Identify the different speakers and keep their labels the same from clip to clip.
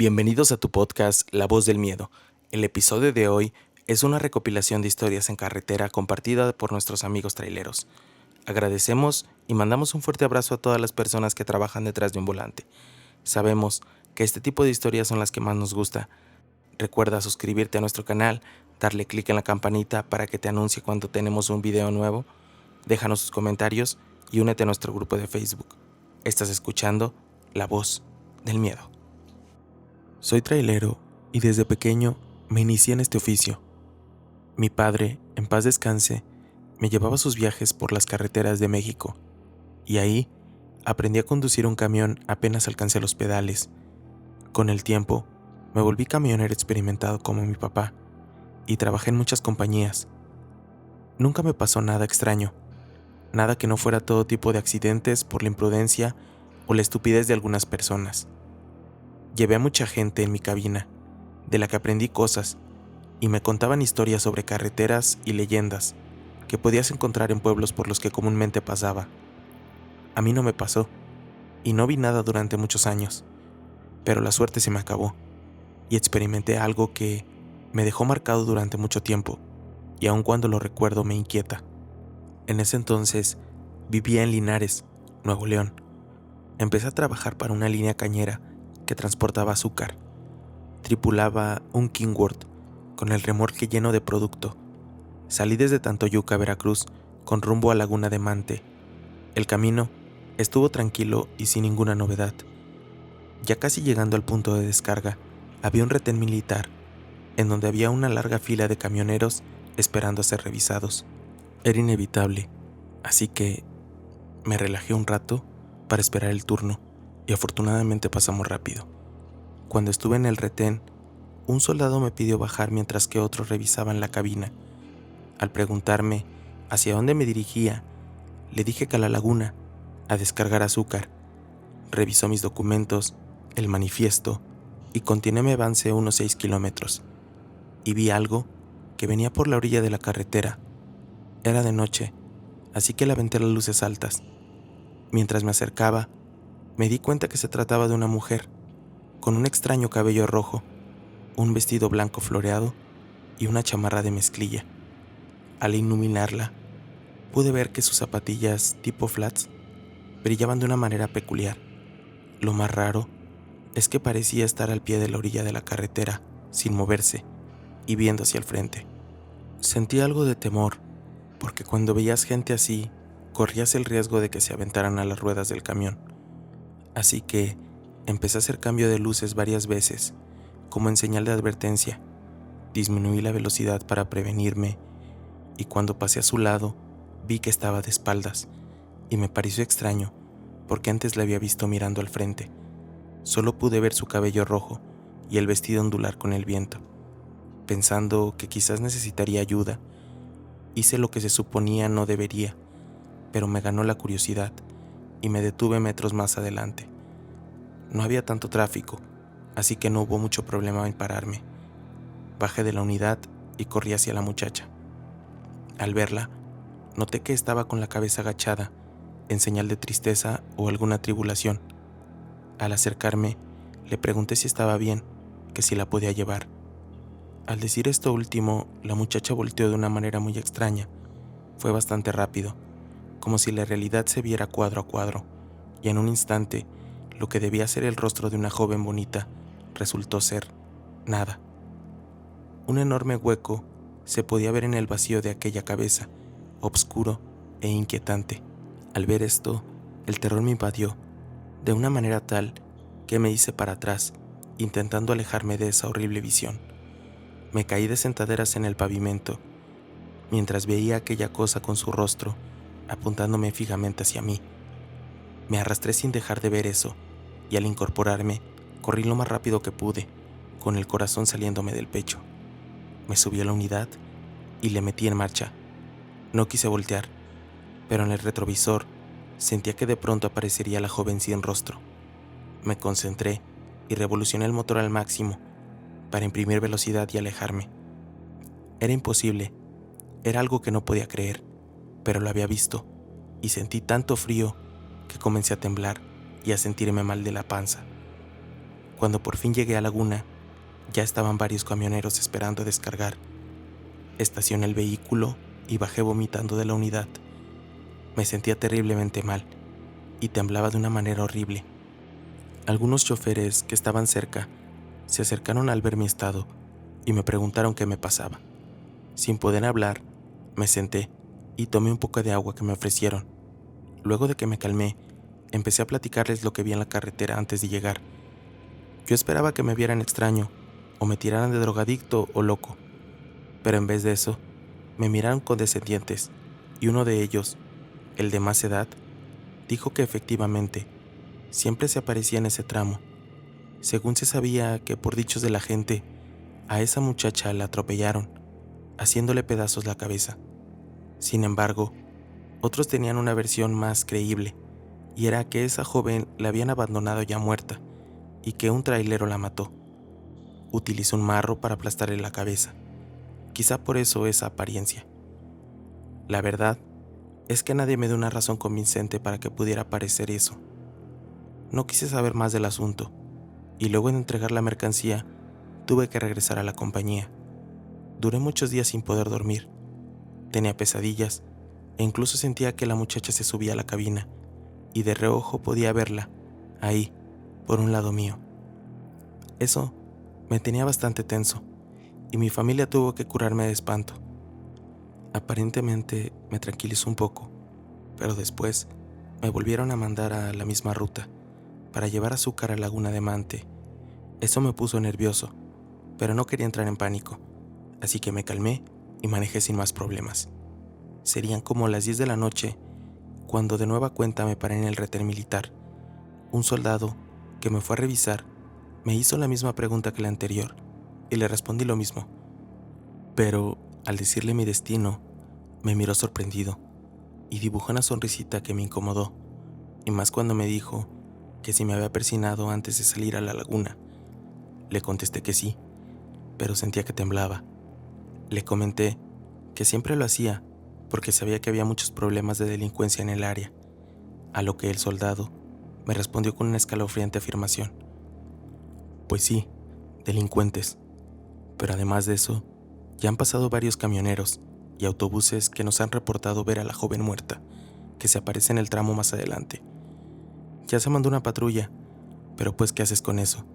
Speaker 1: Bienvenidos a tu podcast La Voz del Miedo. El episodio de hoy es una recopilación de historias en carretera compartida por nuestros amigos traileros. Agradecemos y mandamos un fuerte abrazo a todas las personas que trabajan detrás de un volante. Sabemos que este tipo de historias son las que más nos gusta. Recuerda suscribirte a nuestro canal, darle clic en la campanita para que te anuncie cuando tenemos un video nuevo. Déjanos sus comentarios y únete a nuestro grupo de Facebook. Estás escuchando La Voz del Miedo. Soy trailero y desde pequeño me inicié en este oficio. Mi padre, en paz descanse, me llevaba a sus viajes por las carreteras de México y ahí aprendí a conducir un camión apenas alcancé los pedales. Con el tiempo, me volví camionero experimentado como mi papá y trabajé en muchas compañías. Nunca me pasó nada extraño, nada que no fuera todo tipo de accidentes por la imprudencia o la estupidez de algunas personas. Llevé a mucha gente en mi cabina, de la que aprendí cosas, y me contaban historias sobre carreteras y leyendas que podías encontrar en pueblos por los que comúnmente pasaba. A mí no me pasó, y no vi nada durante muchos años, pero la suerte se me acabó, y experimenté algo que me dejó marcado durante mucho tiempo, y aun cuando lo recuerdo me inquieta. En ese entonces vivía en Linares, Nuevo León. Empecé a trabajar para una línea cañera que transportaba azúcar. Tripulaba un Kingworth con el remolque lleno de producto. Salí desde Tantoyuca, Veracruz, con rumbo a Laguna de Mante. El camino estuvo tranquilo y sin ninguna novedad. Ya casi llegando al punto de descarga, había un retén militar, en donde había una larga fila de camioneros esperando a ser revisados. Era inevitable, así que me relajé un rato para esperar el turno, y afortunadamente pasamos rápido. Cuando estuve en el retén, un soldado me pidió bajar mientras que otros revisaban la cabina. Al preguntarme hacia dónde me dirigía, le dije que a la laguna, a descargar azúcar. Revisó mis documentos, el manifiesto, y continué mi avance unos 6 kilómetros. Y vi algo que venía por la orilla de la carretera. Era de noche, así que le aventé las luces altas. Mientras me acercaba, me di cuenta que se trataba de una mujer, con un extraño cabello rojo, un vestido blanco floreado y una chamarra de mezclilla. Al iluminarla, pude ver que sus zapatillas tipo flats brillaban de una manera peculiar. Lo más raro es que parecía estar al pie de la orilla de la carretera, sin moverse y viendo hacia el frente. Sentí algo de temor, porque cuando veías gente así, corrías el riesgo de que se aventaran a las ruedas del camión. Así que empecé a hacer cambio de luces varias veces, como en señal de advertencia. Disminuí la velocidad para prevenirme, y cuando pasé a su lado, vi que estaba de espaldas, y me pareció extraño, porque antes la había visto mirando al frente. Solo pude ver su cabello rojo y el vestido ondular con el viento. Pensando que quizás necesitaría ayuda, hice lo que se suponía no debería, pero me ganó la curiosidad y me detuve metros más adelante. No había tanto tráfico, así que no hubo mucho problema en pararme. Bajé de la unidad y corrí hacia la muchacha. Al verla, noté que estaba con la cabeza agachada, en señal de tristeza o alguna tribulación. Al acercarme, le pregunté si estaba bien, que si la podía llevar. Al decir esto último, la muchacha volteó de una manera muy extraña. Fue bastante rápido, como si la realidad se viera cuadro a cuadro, y en un instante, lo que debía ser el rostro de una joven bonita resultó ser nada. Un enorme hueco se podía ver en el vacío de aquella cabeza, obscuro e inquietante. Al ver esto, el terror me invadió, de una manera tal que me hice para atrás, intentando alejarme de esa horrible visión. Me caí de sentaderas en el pavimento, mientras veía aquella cosa con su rostro apuntándome fijamente hacia mí. Me arrastré sin dejar de ver eso, y al incorporarme, corrí lo más rápido que pude, con el corazón saliéndome del pecho. Me subí a la unidad y le metí en marcha. No quise voltear, pero en el retrovisor sentía que de pronto aparecería la joven sin rostro. Me concentré y revolucioné el motor al máximo para imprimir velocidad y alejarme. Era imposible, era algo que no podía creer, pero lo había visto y sentí tanto frío que comencé a temblar y a sentirme mal de la panza. Cuando por fin llegué a Laguna, ya estaban varios camioneros esperando a descargar. Estacioné el vehículo y bajé vomitando de la unidad. Me sentía terriblemente mal y temblaba de una manera horrible. Algunos choferes que estaban cerca se acercaron al ver mi estado y me preguntaron qué me pasaba. Sin poder hablar, me senté y tomé un poco de agua que me ofrecieron. Luego de que me calmé, empecé a platicarles lo que vi en la carretera antes de llegar. Yo esperaba que me vieran extraño o me tiraran de drogadicto o loco, pero en vez de eso, me miraron condescendientes y uno de ellos, el de más edad, dijo que efectivamente siempre se aparecía en ese tramo. Según se sabía que por dichos de la gente, a esa muchacha la atropellaron, haciéndole pedazos la cabeza. Sin embargo, otros tenían una versión más creíble, y era que esa joven la habían abandonado ya muerta, y que un trailero la mató. Utilizó un marro para aplastarle la cabeza. Quizá por eso esa apariencia. La verdad es que nadie me dio una razón convincente para que pudiera parecer eso. No quise saber más del asunto, y luego de entregar la mercancía, tuve que regresar a la compañía. Duré muchos días sin poder dormir. Tenía pesadillas e incluso sentía que la muchacha se subía a la cabina y de reojo podía verla, ahí, por un lado mío. Eso me tenía bastante tenso y mi familia tuvo que curarme de espanto. Aparentemente me tranquilizó un poco, pero después me volvieron a mandar a la misma ruta para llevar azúcar a Laguna de Mante. Eso me puso nervioso, pero no quería entrar en pánico, así que me calmé y manejé sin más problemas. Serían como las 10 de la noche cuando de nueva cuenta me paré en el retén militar. Un soldado que me fue a revisar me hizo la misma pregunta que la anterior y le respondí lo mismo. Pero al decirle mi destino, me miró sorprendido y dibujó una sonrisita que me incomodó, y más cuando me dijo que si me había persinado antes de salir a la laguna. Le contesté que sí, pero sentía que temblaba. Le comenté que siempre lo hacía porque sabía que había muchos problemas de delincuencia en el área, a lo que el soldado me respondió con una escalofriante afirmación. Pues sí, delincuentes, pero además de eso, ya han pasado varios camioneros y autobuses que nos han reportado ver a la joven muerta, que se aparece en el tramo más adelante. Ya se mandó una patrulla, pero pues ¿qué haces con eso?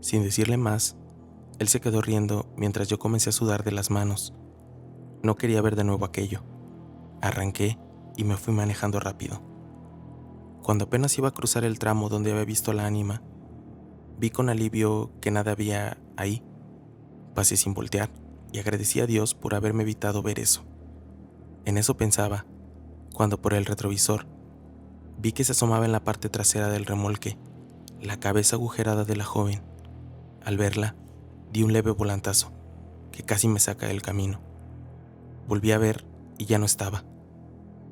Speaker 1: Sin decirle más, él se quedó riendo mientras yo comencé a sudar de las manos. No quería ver de nuevo aquello. Arranqué y me fui manejando rápido. Cuando apenas iba a cruzar el tramo donde había visto a la ánima, vi con alivio que nada había ahí. Pasé sin voltear y agradecí a Dios por haberme evitado ver eso. En eso pensaba, cuando por el retrovisor vi que se asomaba en la parte trasera del remolque la cabeza agujerada de la joven. Al verla, di un leve volantazo que casi me saca del camino. Volví a ver y ya no estaba.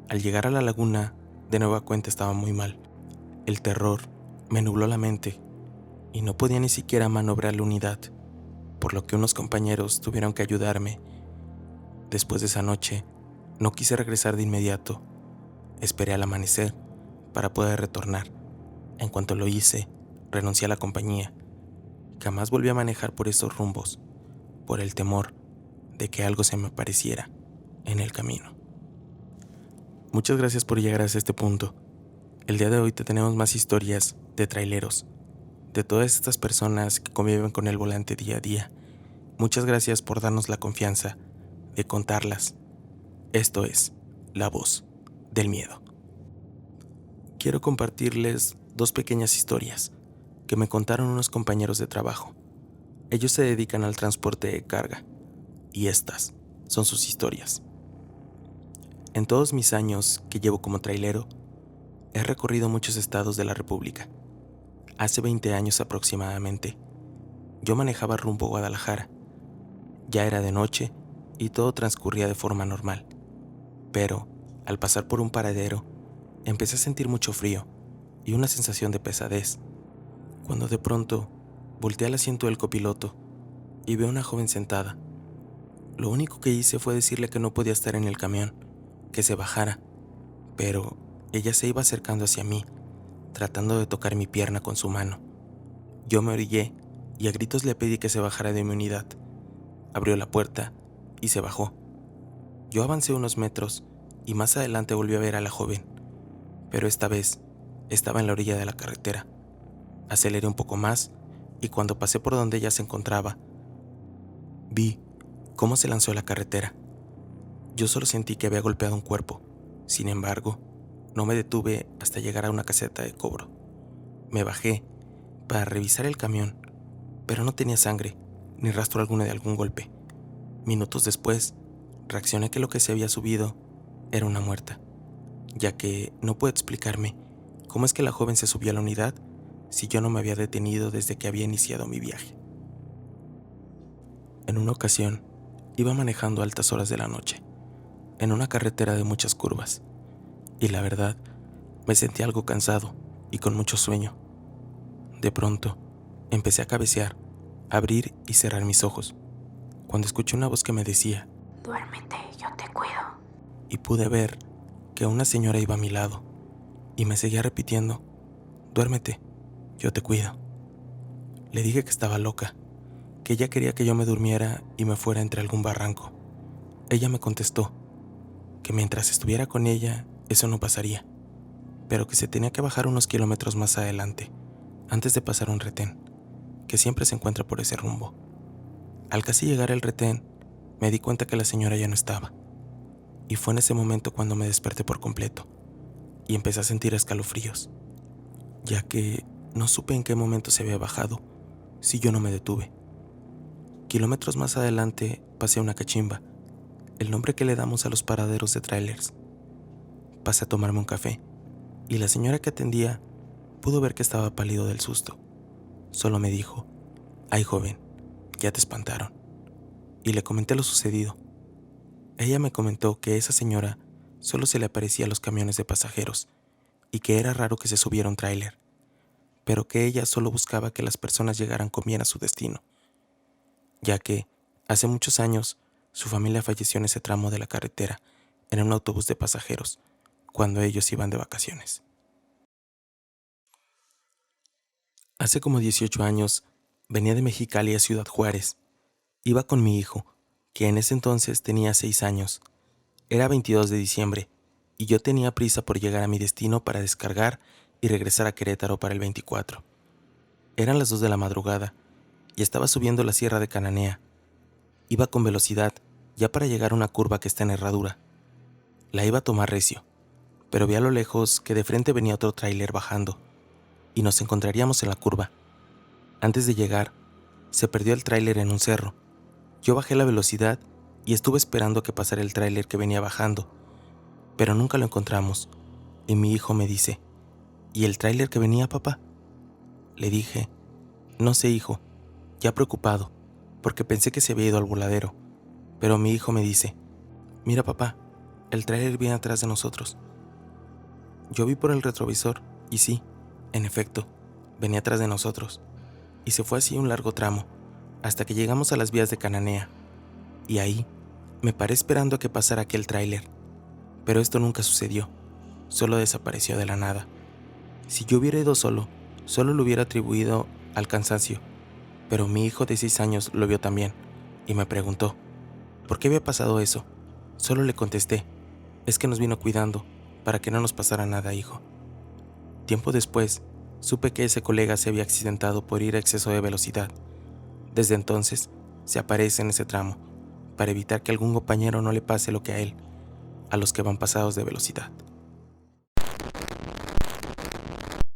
Speaker 1: Al llegar a la laguna, de nueva cuenta estaba muy mal. El terror me nubló la mente y no podía ni siquiera maniobrar la unidad, por lo que unos compañeros tuvieron que ayudarme. Después de esa noche, no quise regresar de inmediato. Esperé al amanecer para poder retornar. En cuanto lo hice, renuncié a la compañía. Jamás volví a manejar por esos rumbos, por el temor de que algo se me apareciera en el camino. Muchas gracias por llegar hasta este punto. El día de hoy te tenemos más historias de traileros, de todas estas personas que conviven con el volante día a día. Muchas gracias por darnos la confianza de contarlas. Esto es La Voz del Miedo. Quiero compartirles dos pequeñas historias que me contaron unos compañeros de trabajo. Ellos se dedican al transporte de carga y estas son sus historias. En todos mis años que llevo como trailero, he recorrido muchos estados de la República. Hace 20 años aproximadamente, yo manejaba rumbo a Guadalajara. Ya era de noche y todo transcurría de forma normal. Pero, al pasar por un paradero, empecé a sentir mucho frío y una sensación de pesadez, cuando de pronto volteé al asiento del copiloto y veo a una joven sentada. Lo único que hice fue decirle que no podía estar en el camión, que se bajara, pero ella se iba acercando hacia mí, tratando de tocar mi pierna con su mano. Yo me orillé y a gritos le pedí que se bajara de mi unidad. Abrió la puerta y se bajó. Yo avancé unos metros y más adelante volví a ver a la joven, pero esta vez estaba en la orilla de la carretera. Aceleré un poco más y cuando pasé por donde ella se encontraba, vi cómo se lanzó a la carretera. Yo solo sentí que había golpeado un cuerpo. Sin embargo, no me detuve hasta llegar a una caseta de cobro. Me bajé para revisar el camión, pero no tenía sangre ni rastro alguno de algún golpe. Minutos después, reaccioné que lo que se había subido era una muerta, ya que no puedo explicarme cómo es que la joven se subió a la unidad si yo no me había detenido desde que había iniciado mi viaje. En una ocasión, iba manejando a altas horas de la noche, en una carretera de muchas curvas, y la verdad, me sentí algo cansado y con mucho sueño. De pronto, empecé a cabecear, abrir y cerrar mis ojos, cuando escuché una voz que me decía:
Speaker 2: Duérmete, yo te cuido.
Speaker 1: y pude ver que una señora iba a mi lado, y me seguía repitiendo: duérmete, yo te cuido. Le dije que estaba loca, que ella quería que yo me durmiera y me fuera entre algún barranco. Ella me contestó que mientras estuviera con ella, eso no pasaría, pero que se tenía que bajar unos kilómetros más adelante, antes de pasar un retén, que siempre se encuentra por ese rumbo. Al casi llegar al retén, me di cuenta que la señora ya no estaba, y fue en ese momento cuando me desperté por completo, y empecé a sentir escalofríos, ya que no supe en qué momento se había bajado si yo no me detuve. Kilómetros más adelante pasé a una cachimba, el nombre que le damos a los paraderos de trailers. Pasé a tomarme un café, y la señora que atendía pudo ver que estaba pálido del susto. Solo me dijo: ay, joven, ya te espantaron. Y le comenté lo sucedido. Ella me comentó que esa señora solo se le aparecía a los camiones de pasajeros y que era raro que se subiera un tráiler, pero que ella solo buscaba que las personas llegaran con bien a su destino, ya que hace muchos años su familia falleció en ese tramo de la carretera en un autobús de pasajeros cuando ellos iban de vacaciones. Hace como 18 años venía de Mexicali a Ciudad Juárez. Iba con mi hijo, que en ese entonces tenía 6 años. Era 22 de diciembre y yo tenía prisa por llegar a mi destino para descargar y regresar a Querétaro para el 24. Eran las 2 de la madrugada y estaba subiendo la Sierra de Cananea. Iba con velocidad ya para llegar a una curva que está en herradura. La iba a tomar recio, pero vi a lo lejos que de frente venía otro tráiler bajando y nos encontraríamos en la curva. Antes de llegar, se perdió el tráiler en un cerro. Yo bajé la velocidad y estuve esperando que pasara el tráiler que venía bajando, pero nunca lo encontramos. Y mi hijo me dice: ¿y el tráiler que venía, papá? Le dije: no sé, hijo, ya preocupado, porque pensé que se había ido al voladero. Pero mi hijo me dice: mira, papá, el tráiler viene atrás de nosotros. Yo vi por el retrovisor y sí, en efecto, venía atrás de nosotros. Y se fue así un largo tramo, hasta que llegamos a las vías de Cananea. Y ahí me paré esperando a que pasara aquel tráiler. Pero esto nunca sucedió, solo desapareció de la nada. Si yo hubiera ido solo lo hubiera atribuido al cansancio, pero mi hijo de 6 años lo vio también y me preguntó ¿por qué había pasado eso? Solo le contesté: es que nos vino cuidando para que no nos pasara nada, hijo. Tiempo después, supe que ese colega se había accidentado por ir a exceso de velocidad. Desde entonces, se aparece en ese tramo para evitar que algún compañero no le pase lo que a él, a los que van pasados de velocidad.